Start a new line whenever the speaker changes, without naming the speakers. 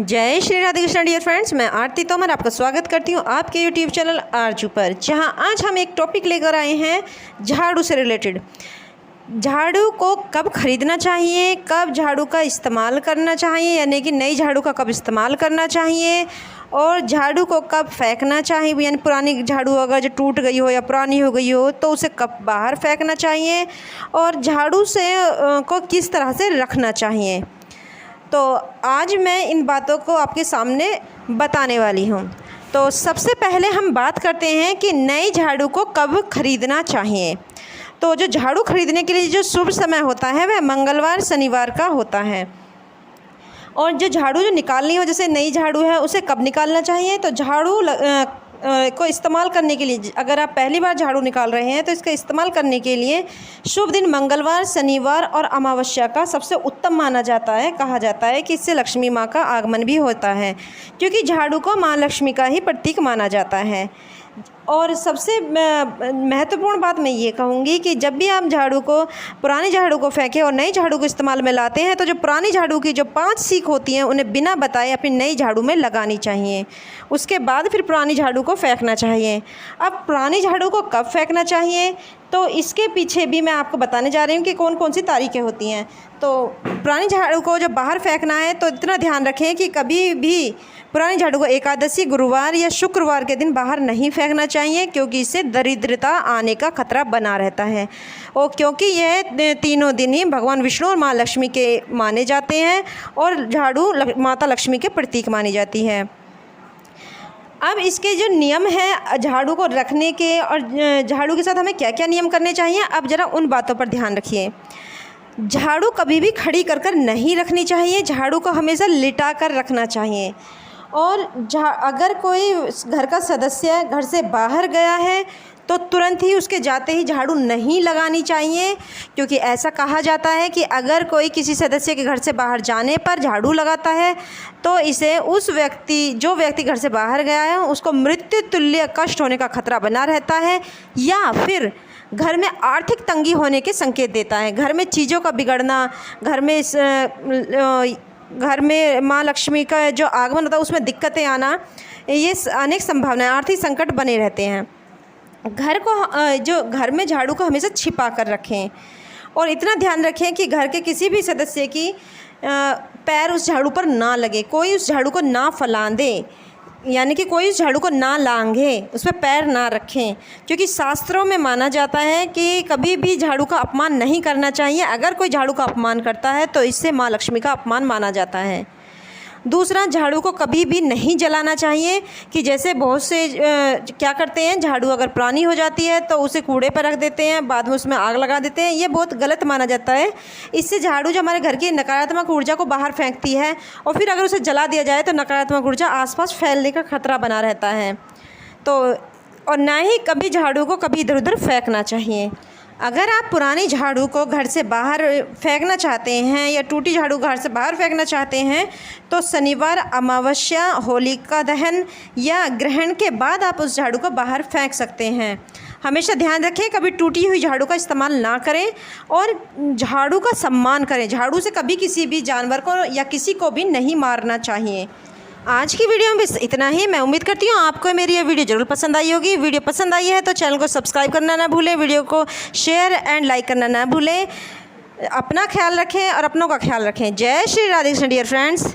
जय Shri Radhe Krishna dear friends, मैं आरती तोमर आपका स्वागत करती हूँ आपके यूट्यूब चैनल आरजू पर, जहाँ आज हम एक टॉपिक लेकर आए हैं झाड़ू से रिलेटेड। झाड़ू को कब खरीदना चाहिए, कब झाड़ू का इस्तेमाल करना चाहिए, यानी कि नई झाड़ू का कब इस्तेमाल करना चाहिए, और झाड़ू को कब फेंकना चाहिए, यानी पुरानी झाड़ू अगर जो टूट गई हो या पुरानी हो गई हो तो उसे कब बाहर फेंकना चाहिए, और झाड़ू से को किस तरह से रखना चाहिए। तो आज मैं इन बातों को आपके सामने बताने वाली हूँ। तो सबसे पहले हम बात करते हैं कि नई झाड़ू को कब खरीदना चाहिए। तो जो झाड़ू खरीदने के लिए जो शुभ समय होता है वह मंगलवार शनिवार का होता है। और जो झाड़ू जो निकालनी हो, जैसे नई झाड़ू है, उसे कब निकालना चाहिए। तो झाड़ू को इस्तेमाल करने के लिए, अगर आप पहली बार झाड़ू निकाल रहे हैं तो इसका इस्तेमाल करने के लिए शुभ दिन मंगलवार, शनिवार और अमावस्या का सबसे उत्तम माना जाता है। कहा जाता है कि इससे लक्ष्मी माँ का आगमन भी होता है, क्योंकि झाड़ू को माँ लक्ष्मी का ही प्रतीक माना जाता है। और सबसे महत्वपूर्ण बात मैं ये कहूँगी कि जब भी आप झाड़ू को, पुरानी झाड़ू को फेंकें और नई झाड़ू को इस्तेमाल में लाते हैं तो जो पुरानी झाड़ू की जो 5 सीख होती हैं उन्हें बिना बताए अपनी नई झाड़ू में लगानी चाहिए। उसके बाद फिर पुरानी झाड़ू को फेंकना चाहिए। अब पुरानी झाड़ू को कब फेंकना चाहिए, तो इसके पीछे भी मैं आपको बताने जा रही हूँ कि कौन कौन सी तारीखें होती हैं। तो पुरानी झाड़ू को जब बाहर फेंकना है तो इतना ध्यान रखें कि कभी भी पुरानी झाड़ू को एकादशी, गुरुवार या शुक्रवार के दिन बाहर नहीं फेंकना चाहिए, क्योंकि इससे दरिद्रता आने का खतरा बना रहता है। और क्योंकि यह तीनों दिन ही भगवान विष्णु और माँ लक्ष्मी के माने जाते हैं और झाड़ू माता लक्ष्मी के प्रतीक मानी जाती है। अब इसके जो नियम हैं झाड़ू को रखने के, और झाड़ू के साथ हमें क्या क्या नियम करने चाहिए, अब ज़रा उन बातों पर ध्यान रखिए। झाड़ू कभी भी खड़ी कर नहीं रखनी चाहिए, झाड़ू को हमेशा लिटा कर रखना चाहिए। और अगर कोई घर का सदस्य घर से बाहर गया है तो तुरंत ही उसके जाते ही झाड़ू नहीं लगानी चाहिए, क्योंकि ऐसा कहा जाता है कि अगर कोई किसी सदस्य के घर से बाहर जाने पर झाड़ू लगाता है तो इसे जो व्यक्ति घर से बाहर गया है उसको मृत्यु तुल्य कष्ट होने का खतरा बना रहता है, या फिर घर में आर्थिक तंगी होने के संकेत देता है। घर में चीज़ों का बिगड़ना, घर में माँ लक्ष्मी का जो आगमन होता है उसमें दिक्कतें आना, ये अनेक संभावनाएं, आर्थिक संकट बने रहते हैं। घर में झाड़ू को हमेशा छिपा कर रखें, और इतना ध्यान रखें कि घर के किसी भी सदस्य की पैर उस झाड़ू पर ना लगे, कोई उस झाड़ू को ना फैलाए, यानी कि कोई उस झाड़ू को ना लांघे, उस पर पैर ना रखें, क्योंकि शास्त्रों में माना जाता है कि कभी भी झाड़ू का अपमान नहीं करना चाहिए। अगर कोई झाड़ू का अपमान करता है तो इससे माँ लक्ष्मी का अपमान माना जाता है। दूसरा, झाड़ू को कभी भी नहीं जलाना चाहिए, कि जैसे बहुत से क्या करते हैं, झाड़ू अगर पुरानी हो जाती है तो उसे कूड़े पर रख देते हैं, बाद में उसमें आग लगा देते हैं। ये बहुत गलत माना जाता है। इससे झाड़ू जो हमारे घर की नकारात्मक ऊर्जा को बाहर फेंकती है, और फिर अगर उसे जला दिया जाए तो नकारात्मक ऊर्जा आसपास फैलने का खतरा बना रहता है। तो और ना ही कभी झाड़ू को कभी इधर उधर फेंकना चाहिए। अगर आप पुरानी झाड़ू को घर से बाहर फेंकना चाहते हैं या टूटी झाड़ू घर से बाहर फेंकना चाहते हैं तो शनिवार, अमावस्या, होलिका दहन या ग्रहण के बाद आप उस झाड़ू को बाहर फेंक सकते हैं। हमेशा ध्यान रखें कभी टूटी हुई झाड़ू का इस्तेमाल ना करें, और झाड़ू का सम्मान करें। झाड़ू से कभी किसी भी जानवर को या किसी को भी नहीं मारना चाहिए। आज की वीडियो में बस इतना ही। मैं उम्मीद करती हूँ आपको मेरी ये वीडियो ज़रूर पसंद आई होगी। वीडियो पसंद आई है तो चैनल को सब्सक्राइब करना ना भूलें, वीडियो को शेयर एंड लाइक करना ना भूलें। अपना ख्याल रखें और अपनों का ख्याल रखें। जय श्री राधे कृष्ण डियर फ्रेंड्स।